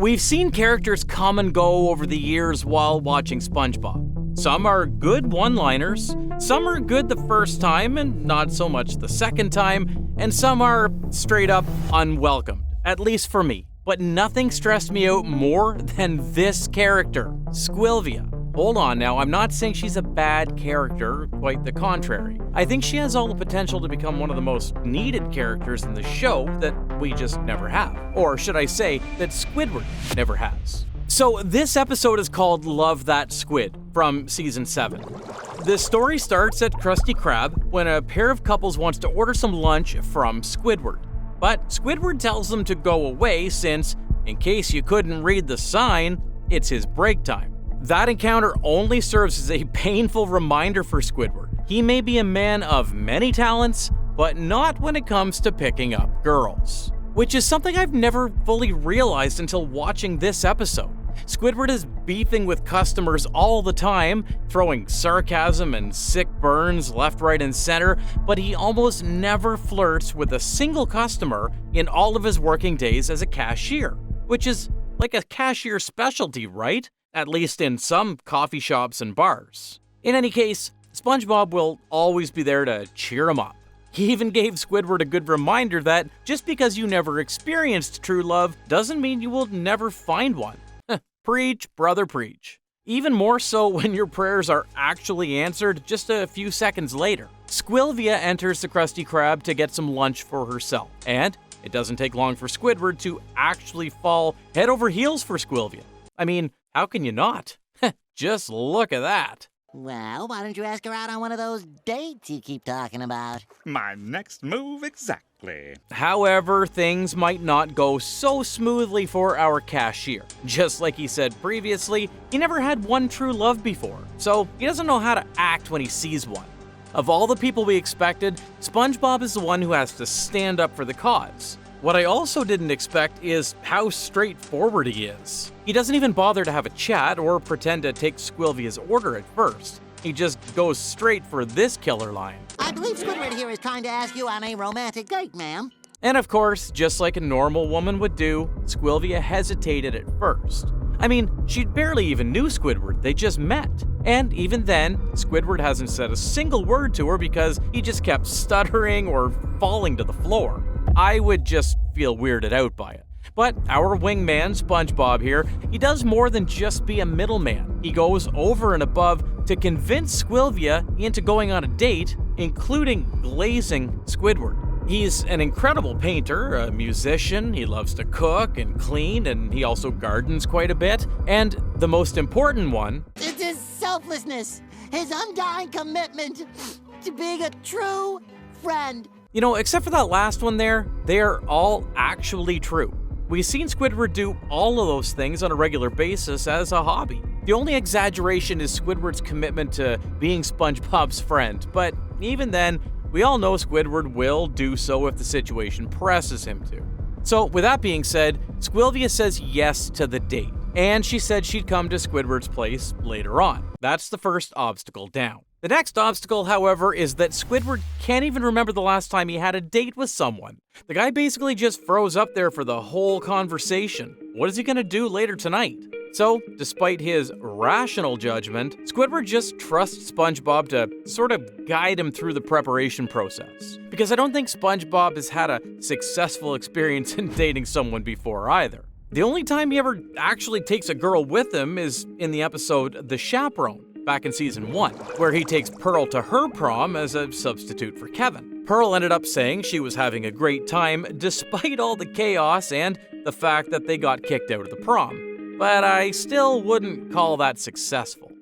We've seen characters come and go over the years while watching SpongeBob. Some are good one-liners, some are good the first time and not so much the second time, and some are straight up unwelcomed, at least for me. But nothing stressed me out more than this character, Squillia. Hold on now, I'm not saying she's a bad character, quite the contrary. I think she has all the potential to become one of the most needed characters in the show that we just never have. Or should I say, that Squidward never has. So this episode is called Love That Squid, from Season 7. The story starts at Krusty Krab when a pair of couples wants to order some lunch from Squidward. But Squidward tells them to go away since, in case you couldn't read the sign, it's his break time. That encounter only serves as a painful reminder for Squidward. He may be a man of many talents, but not when it comes to picking up girls. Which is something I've never fully realized until watching this episode. Squidward is beefing with customers all the time, throwing sarcasm and sick burns left, right, and center, but he almost never flirts with a single customer in all of his working days as a cashier. Which is like a cashier specialty, right? At least in some coffee shops and bars. In any case, SpongeBob will always be there to cheer him up. He even gave Squidward a good reminder that just because you never experienced true love doesn't mean you will never find one. Preach, brother, preach. Even more so when your prayers are actually answered just a few seconds later. Squillia enters the Krusty Krab to get some lunch for herself, and it doesn't take long for Squidward to actually fall head over heels for Squillia. I mean, how can you not? Just look at that. Well, why don't you ask her out on one of those dates you keep talking about? My next move exactly. However, things might not go so smoothly for our cashier. Just like he said previously, he never had one true love before, so he doesn't know how to act when he sees one. Of all the people we expected, SpongeBob is the one who has to stand up for the cause. What I also didn't expect is how straightforward he is. He doesn't even bother to have a chat or pretend to take Squilvia's order at first. He just goes straight for this killer line. I believe Squidward here is trying to ask you on a romantic date, ma'am. And of course, just like a normal woman would do, Squillia hesitated at first. I mean, she barely even knew Squidward, they just met. And even then, Squidward hasn't said a single word to her because he just kept stuttering or falling to the floor. I would just feel weirded out by it. But our wingman, SpongeBob here, he does more than just be a middleman. He goes over and above to convince Squillia into going on a date, including glazing Squidward. He's an incredible painter, a musician, he loves to cook and clean, and he also gardens quite a bit. And the most important one... It's his selflessness, his undying commitment to being a true friend. You know, except for that last one there, they are all actually true. We've seen Squidward do all of those things on a regular basis as a hobby. The only exaggeration is Squidward's commitment to being SpongeBob's friend, but even then, we all know Squidward will do so if the situation presses him to. So with that being said, Squillia says yes to the date, and she said she'd come to Squidward's place later on. That's the first obstacle down. The next obstacle, however, is that Squidward can't even remember the last time he had a date with someone. The guy basically just froze up there for the whole conversation. What is he gonna do later tonight? So, despite his rational judgment, Squidward just trusts SpongeBob to sort of guide him through the preparation process. Because I don't think SpongeBob has had a successful experience in dating someone before either. The only time he ever actually takes a girl with him is in the episode The Chaperone, back in Season 1, where he takes Pearl to her prom as a substitute for Kevin. Pearl ended up saying she was having a great time despite all the chaos and the fact that they got kicked out of the prom. But I still wouldn't call that successful.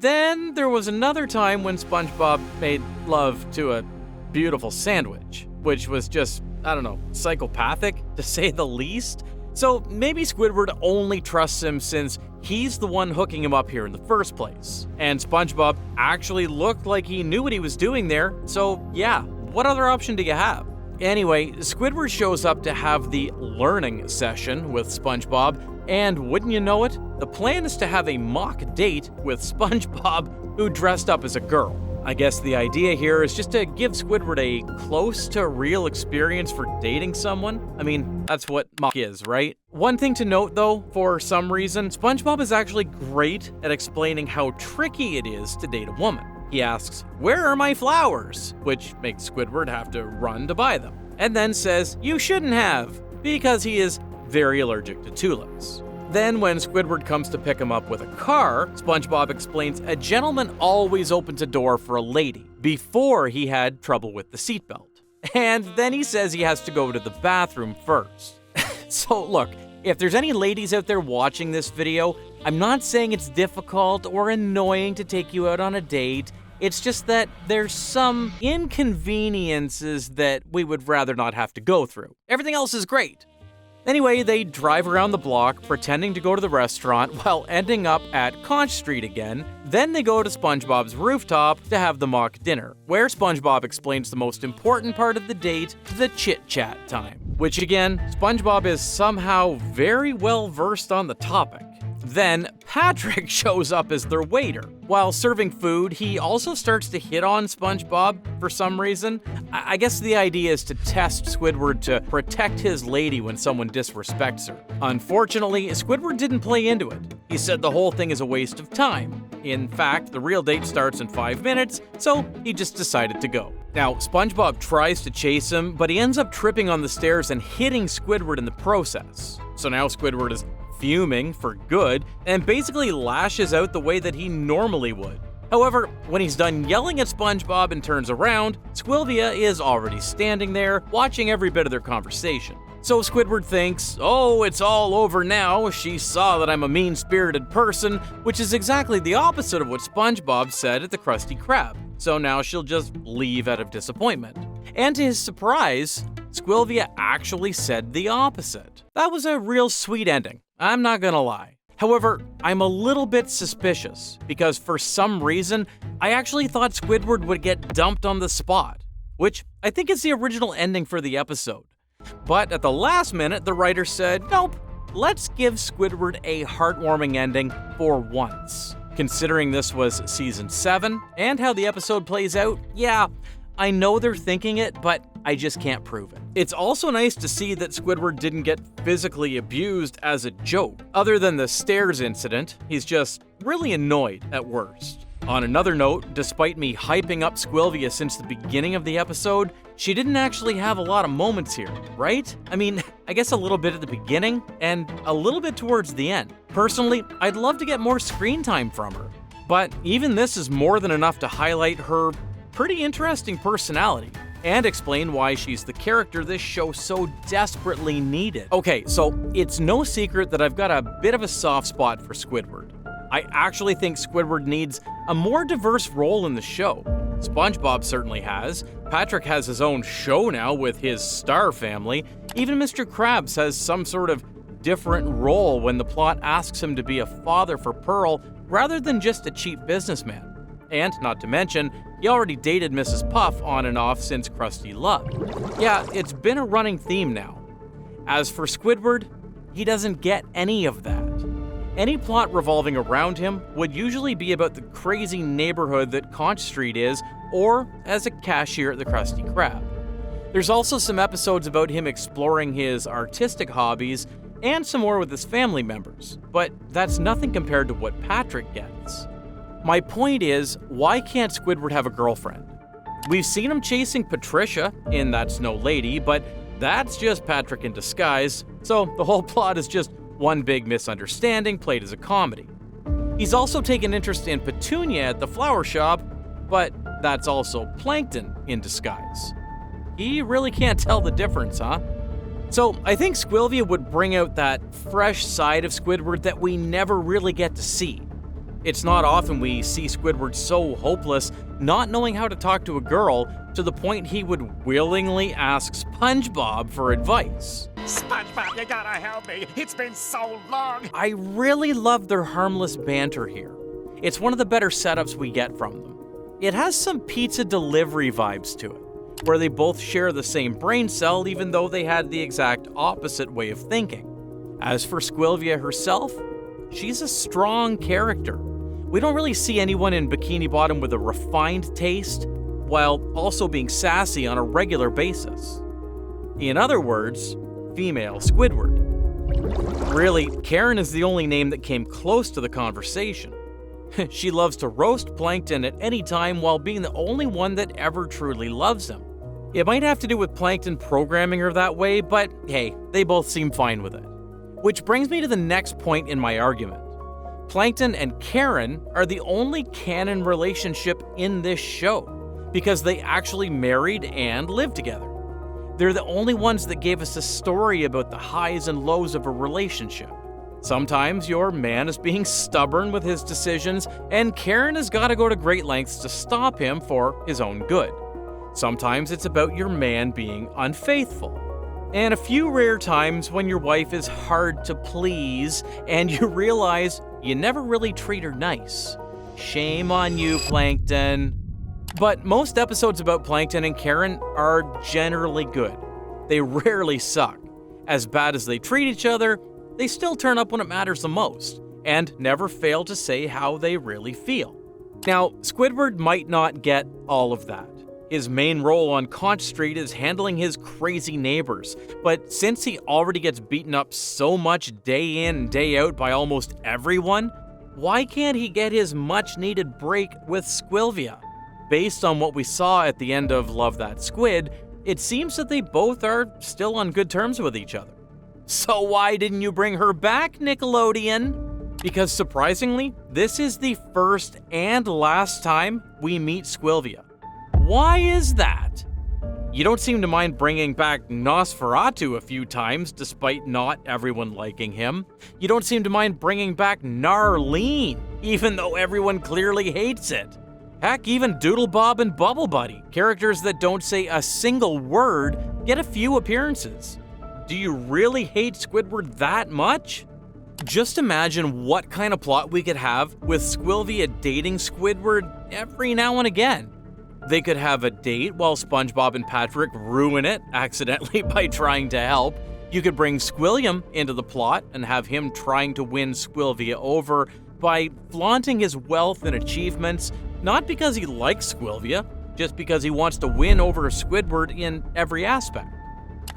Then there was another time when SpongeBob made love to a beautiful sandwich, which was just, I don't know, psychopathic to say the least. So maybe Squidward only trusts him since he's the one hooking him up here in the first place. And SpongeBob actually looked like he knew what he was doing there, so yeah, what other option do you have? Anyway, Squidward shows up to have the learning session with SpongeBob, and wouldn't you know it, the plan is to have a mock date with SpongeBob who dressed up as a girl. I guess the idea here is just to give Squidward a close to real experience for dating someone. I mean, that's what mock is, right? One thing to note though, for some reason, SpongeBob is actually great at explaining how tricky it is to date a woman. He asks, "Where are my flowers?" which makes Squidward have to run to buy them. And then says, "You shouldn't have," because he is very allergic to tulips. Then when Squidward comes to pick him up with a car, SpongeBob explains a gentleman always opens a door for a lady before he had trouble with the seatbelt. And then he says he has to go to the bathroom first. So look, if there's any ladies out there watching this video, I'm not saying it's difficult or annoying to take you out on a date. It's just that there's some inconveniences that we would rather not have to go through. Everything else is great. Anyway, they drive around the block pretending to go to the restaurant while ending up at Conch Street again. Then they go to SpongeBob's rooftop to have the mock dinner, where SpongeBob explains the most important part of the date, the chit-chat time. Which again, SpongeBob is somehow very well versed on the topic. Then Patrick shows up as their waiter. While serving food, he also starts to hit on SpongeBob for some reason. I guess the idea is to test Squidward to protect his lady when someone disrespects her. Unfortunately, Squidward didn't play into it. He said the whole thing is a waste of time. In fact, the real date starts in 5 minutes, so he just decided to go. Now, SpongeBob tries to chase him, but he ends up tripping on the stairs and hitting Squidward in the process. So now Squidward is fuming for good and basically lashes out the way that he normally would. However, when he's done yelling at SpongeBob and turns around, Squillia is already standing there, watching every bit of their conversation. So Squidward thinks, "Oh, it's all over now. She saw that I'm a mean-spirited person," which is exactly the opposite of what SpongeBob said at the Krusty Krab. So now she'll just leave out of disappointment. And to his surprise, Squillia actually said the opposite. That was a real sweet ending, I'm not gonna lie. However, I'm a little bit suspicious, because for some reason, I actually thought Squidward would get dumped on the spot, which I think is the original ending for the episode. But at the last minute, the writer said, nope, let's give Squidward a heartwarming ending for once. Considering this was season 7, and how the episode plays out, yeah, I know they're thinking it, but I just can't prove it. It's also nice to see that Squidward didn't get physically abused as a joke. Other than the stairs incident, he's just really annoyed at worst. On another note, despite me hyping up Squillia since the beginning of the episode, she didn't actually have a lot of moments here, right? I mean, I guess a little bit at the beginning, and a little bit towards the end. Personally, I'd love to get more screen time from her. But even this is more than enough to highlight her pretty interesting personality, and explain why she's the character this show so desperately needed. Okay, so it's no secret that I've got a bit of a soft spot for Squidward. I actually think Squidward needs a more diverse role in the show. SpongeBob certainly has. Patrick has his own show now with his star family. Even Mr. Krabs has some sort of different role when the plot asks him to be a father for Pearl rather than just a cheap businessman. And, not to mention, he already dated Mrs. Puff on and off since Krusty Love. Yeah, it's been a running theme now. As for Squidward, he doesn't get any of that. Any plot revolving around him would usually be about the crazy neighborhood that Conch Street is, or as a cashier at the Krusty Krab. There's also some episodes about him exploring his artistic hobbies, and some more with his family members, but that's nothing compared to what Patrick gets. My point is, why can't Squidward have a girlfriend? We've seen him chasing Patricia in That's No Lady, but that's just Patrick in disguise, so the whole plot is just one big misunderstanding played as a comedy. He's also taken interest in Petunia at the flower shop, but that's also Plankton in disguise. He really can't tell the difference, huh? So I think Squillia would bring out that fresh side of Squidward that we never really get to see. It's not often we see Squidward so hopeless, not knowing how to talk to a girl, to the point he would willingly ask SpongeBob for advice. SpongeBob, you gotta help me. It's been so long. I really love their harmless banter here. It's one of the better setups we get from them. It has some pizza delivery vibes to it, where they both share the same brain cell even though they had the exact opposite way of thinking. As for Squillia herself, she's a strong character. we don't really see anyone in Bikini Bottom with a refined taste, while also being sassy on a regular basis. In other words, female Squidward. Really, Karen is the only name that came close to the conversation. She loves to roast Plankton at any time while being the only one that ever truly loves him. It might have to do with Plankton programming her that way, but hey, they both seem fine with it. Which brings me to the next point in my argument. Plankton and Karen are the only canon relationship in this show, because they actually married and lived together. They're the only ones that gave us a story about the highs and lows of a relationship. Sometimes your man is being stubborn with his decisions, and Karen has got to go to great lengths to stop him for his own good. Sometimes it's about your man being unfaithful. And a few rare times when your wife is hard to please and you realize you never really treat her nice. Shame on you, Plankton. But most episodes about Plankton and Karen are generally good. They rarely suck. As bad as they treat each other, they still turn up when it matters the most, and never fail to say how they really feel. Now, Squidward might not get all of that. His main role on Conch Street is handling his crazy neighbors, but since he already gets beaten up so much day in and day out by almost everyone, why can't he get his much-needed break with Squillia? Based on what we saw at the end of Love That Squid, it seems that they both are still on good terms with each other. So why didn't you bring her back, Nickelodeon? Because surprisingly, this is the first and last time we meet Squillia. Why is that? You don't seem to mind bringing back Nosferatu a few times, despite not everyone liking him. You don't seem to mind bringing back Narlene, even though everyone clearly hates it. Heck, even Doodlebob and Bubble Buddy, characters that don't say a single word, get a few appearances. Do you really hate Squidward that much? Just imagine what kind of plot we could have with Squillia dating Squidward every now and again. They could have a date while SpongeBob and Patrick ruin it accidentally by trying to help. You could bring Squilliam into the plot and have him trying to win Squillia over by flaunting his wealth and achievements, not because he likes Squillia, just because he wants to win over Squidward in every aspect.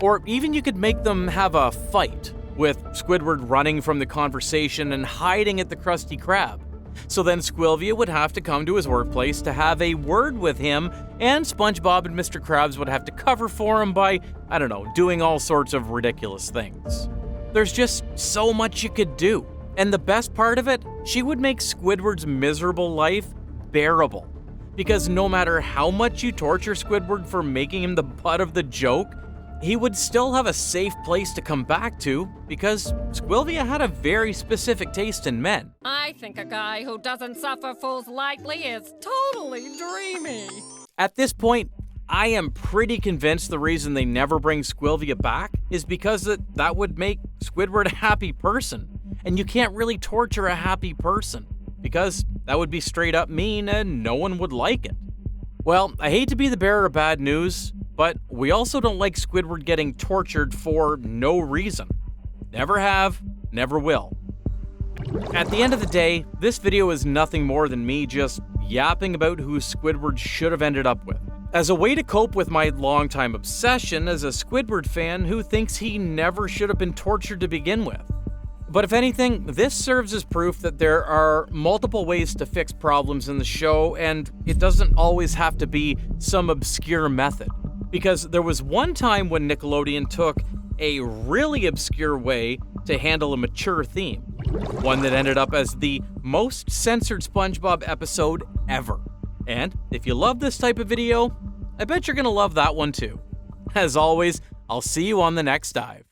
Or even you could make them have a fight, with Squidward running from the conversation and hiding at the Krusty Krab. So then Squillia would have to come to his workplace to have a word with him, and SpongeBob and Mr. Krabs would have to cover for him by, doing all sorts of ridiculous things. There's just so much you could do. And the best part of it, she would make Squidward's miserable life bearable. Because no matter how much you torture Squidward for making him the butt of the joke, he would still have a safe place to come back to, because Squillia had a very specific taste in men. I think a guy who doesn't suffer fools lightly is totally dreamy. At this point, I am pretty convinced the reason they never bring Squillia back is because that would make Squidward a happy person. And you can't really torture a happy person, because that would be straight up mean and no one would like it. Well, I hate to be the bearer of bad news, but we also don't like Squidward getting tortured for no reason. Never have, never will. At the end of the day, this video is nothing more than me just yapping about who Squidward should have ended up with, as a way to cope with my longtime obsession as a Squidward fan who thinks he never should have been tortured to begin with. But if anything, this serves as proof that there are multiple ways to fix problems in the show, and it doesn't always have to be some obscure method. Because there was one time when Nickelodeon took a really obscure way to handle a mature theme. One that ended up as the most censored SpongeBob episode ever. And if you love this type of video, I bet you're gonna love that one too. As always, I'll see you on the next dive.